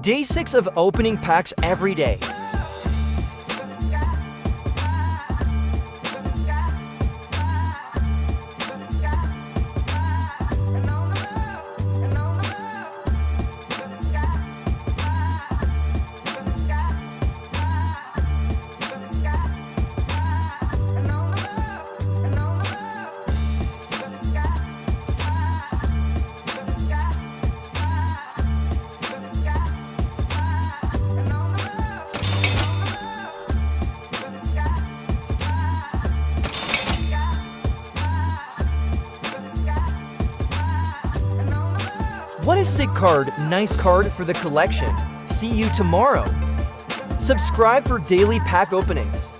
Day 6 of opening packs every day. What a sick card, nice card for the collection. See you tomorrow. Subscribe for daily pack openings.